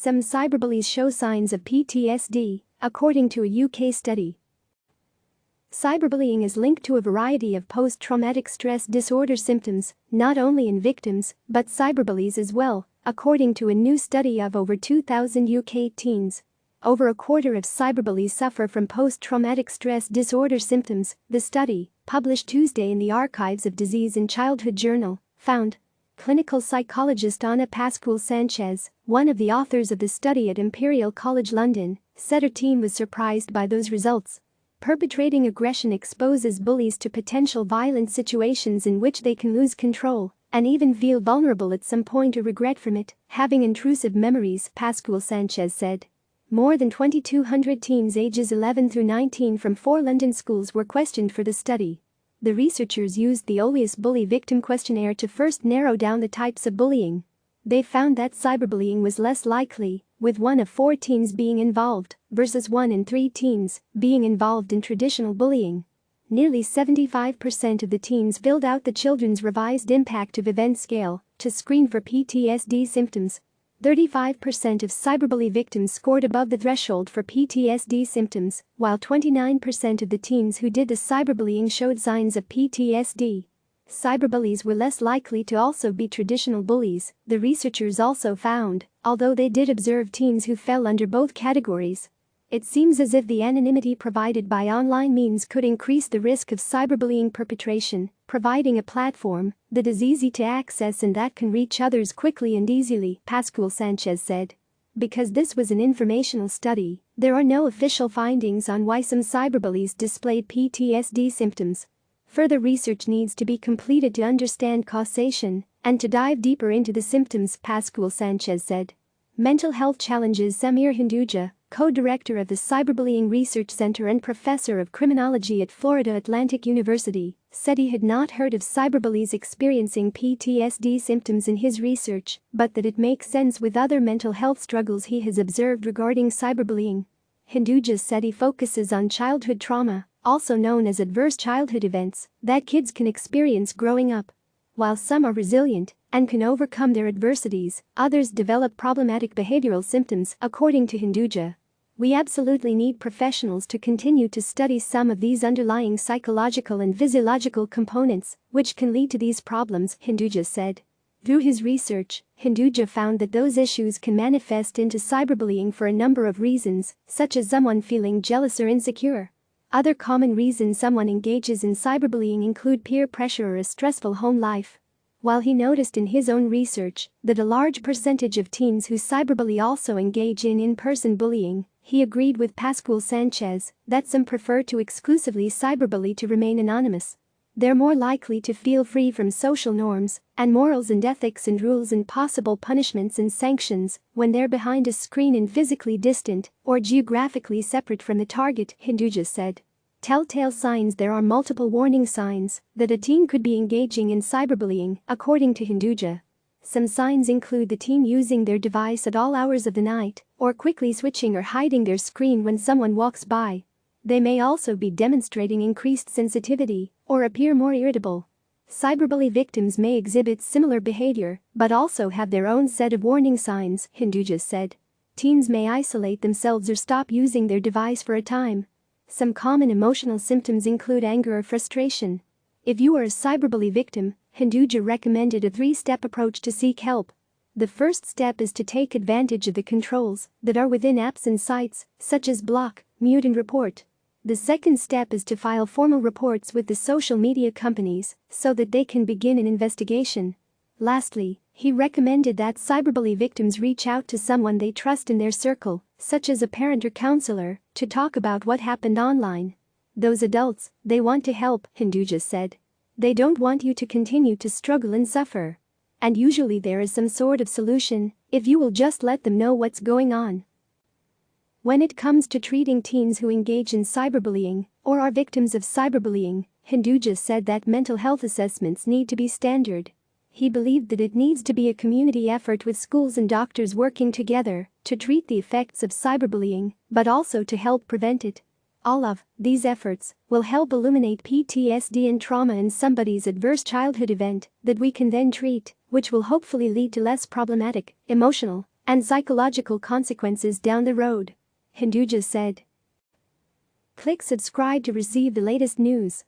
Some cyberbullies show signs of PTSD, according to a UK study. Cyberbullying is linked to a variety of post-traumatic stress disorder symptoms, not only in victims, but cyberbullies as well, according to a new study of over 2,000 UK teens. Over a quarter of cyberbullies suffer from post-traumatic stress disorder symptoms, the study, published Tuesday in the Archives of Disease in Childhood journal, found. Clinical psychologist Ana Pascual-Sánchez, one of the authors of the study at Imperial College London, said her team was surprised by those results. Perpetrating aggression exposes bullies to potential violent situations in which they can lose control and even feel vulnerable at some point or regret from it, having intrusive memories, Pascual-Sánchez said. More than 2,200 teens ages 11 through 19 from 4 London schools were questioned for the study. The researchers used the Olweus Bully victim questionnaire to first narrow down the types of bullying. They found that cyberbullying was less likely, with 1 of 4 teens being involved, versus 1 in 3 teens being involved in traditional bullying. Nearly 75% of the teens filled out the children's revised impact of event scale to screen for PTSD symptoms. 35% of cyberbully victims scored above the threshold for PTSD symptoms, while 29% of the teens who did the cyberbullying showed signs of PTSD. Cyberbullies were less likely to also be traditional bullies, the researchers also found, although they did observe teens who fell under both categories. It seems as if the anonymity provided by online means could increase the risk of cyberbullying perpetration, providing a platform that is easy to access and that can reach others quickly and easily, Pascual-Sánchez said. Because this was an informational study, there are no official findings on why some cyberbullies displayed PTSD symptoms. Further research needs to be completed to understand causation and to dive deeper into the symptoms, Pascual-Sánchez said. Mental health challenges. Samir Hinduja, co-director of the Cyberbullying Research Center and professor of criminology at Florida Atlantic University, said he had not heard of cyberbullies experiencing PTSD symptoms in his research, but that it makes sense with other mental health struggles he has observed regarding cyberbullying. Hinduja said he focuses on childhood trauma, also known as adverse childhood events, that kids can experience growing up. While some are resilient and can overcome their adversities, others develop problematic behavioral symptoms, according to Hinduja. We absolutely need professionals to continue to study some of these underlying psychological and physiological components, which can lead to these problems, Hinduja said. Through his research, Hinduja found that those issues can manifest into cyberbullying for a number of reasons, such as someone feeling jealous or insecure. Other common reasons someone engages in cyberbullying include peer pressure or a stressful home life. While he noticed in his own research that a large percentage of teens who cyberbully also engage in in-person bullying, he agreed with Pascual-Sánchez that some prefer to exclusively cyberbully to remain anonymous. They're more likely to feel free from social norms and morals and ethics and rules and possible punishments and sanctions when they're behind a screen and physically distant or geographically separate from the target, Hinduja said. Telltale signs. There are multiple warning signs that a teen could be engaging in cyberbullying, according to Hinduja. Some signs include the teen using their device at all hours of the night, or quickly switching or hiding their screen when someone walks by. They may also be demonstrating increased sensitivity or appear more irritable. Cyberbully victims may exhibit similar behavior but also have their own set of warning signs, Hinduja said. Teens may isolate themselves or stop using their device for a time. Some common emotional symptoms include anger or frustration. If you are a cyberbully victim, Hinduja recommended a 3-step approach to seek help. The first step is to take advantage of the controls that are within apps and sites, such as block, mute and report. The second step is to file formal reports with the social media companies so that they can begin an investigation. Lastly, he recommended that cyberbully victims reach out to someone they trust in their circle, such as a parent or counselor, to talk about what happened online. Those adults, they want to help, Hinduja said. They don't want you to continue to struggle and suffer. And usually there is some sort of solution if you will just let them know what's going on. When it comes to treating teens who engage in cyberbullying or are victims of cyberbullying, Hinduja said that mental health assessments need to be standard. He believed that it needs to be a community effort with schools and doctors working together to treat the effects of cyberbullying, but also to help prevent it. All of these efforts will help illuminate PTSD and trauma in somebody's adverse childhood event that we can then treat, which will hopefully lead to less problematic, emotional, and psychological consequences down the road, Hinduja said. Click subscribe to receive the latest news.